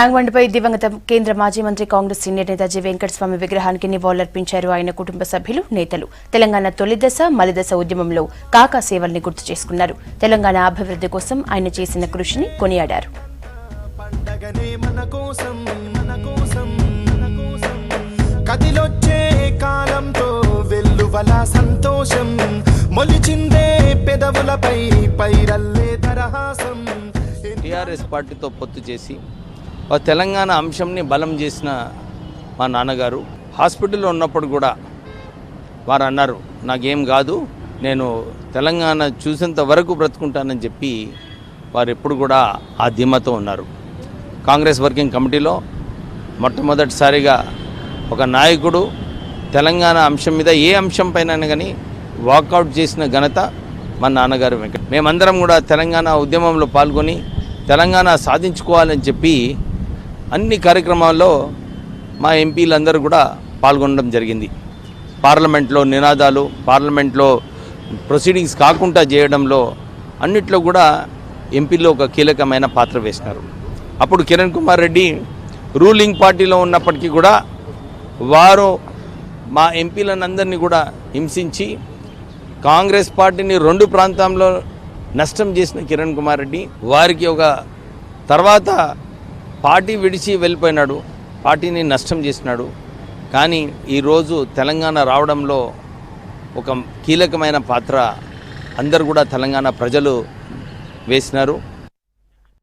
ట్యాంక్బండ్పై దివంగత కేంద్ర మాజీ మంత్రి కాంగ్రెస్ సీనియర్ నేత జి వెంకటస్వామి విగ్రహానికి నివాళులర్పించారు ఆయన కుటుంబ సభ్యులు నేతలు. తెలంగాణ తొలిదశ మలిదశ ఉద్యమంలో కాకా సేవల్ని గుర్తు చేసుకున్నారు. తెలంగాణ అభివృద్ధి కోసం ఆయన చేసిన కృషిని కొనియాడారు. టీఆర్ఎస్ పార్టీతో పొత్తు చేసి తెలంగాణ అంశంని బలం చేసిన మా నాన్నగారు హాస్పిటల్లో ఉన్నప్పుడు కూడా వారు అన్నారు, నాకేం కాదు, నేను తెలంగాణ చూసేంత వరకు బ్రతుకుంటానని చెప్పి వారు ఎప్పుడు కూడా ఆ ధీమాతో ఉన్నారు. కాంగ్రెస్ వర్కింగ్ కమిటీలో మొట్టమొదటిసారిగా ఒక నాయకుడు తెలంగాణ అంశం మీద ఏ అంశం పైన కానీ వాకౌట్ చేసిన ఘనత మా నాన్నగారు వెంకట. మేమందరం కూడా తెలంగాణ ఉద్యమంలో పాల్గొని తెలంగాణ సాధించుకోవాలని చెప్పి అన్ని కార్యక్రమాల్లో మా ఎంపీలందరూ కూడా పాల్గొనడం జరిగింది. పార్లమెంట్లో నినాదాలు, పార్లమెంట్లో ప్రొసీడింగ్స్ కాకుండా చేయడంలో అన్నిట్లో కూడా ఎంపీలో ఒక కీలకమైన పాత్ర వేసినారు. అప్పుడు కిరణ్ కుమార్ రెడ్డి రూలింగ్ పార్టీలో ఉన్నప్పటికీ కూడా వారు మా ఎంపీలందరినీ కూడా హింసించి కాంగ్రెస్ పార్టీని 2 ప్రాంతాల్లో నష్టం చేసిన కిరణ్ కుమార్ రెడ్డి వారికి ఒక తర్వాత పార్టీ విడిచి వెళ్ళిపోయినాడు, పార్టీని నష్టం చేసినాడు. కానీ ఈరోజు తెలంగాణ రావడంలో ఒక కీలకమైన పాత్ర అందరూ కూడా తెలంగాణ ప్రజలు వేసినారు.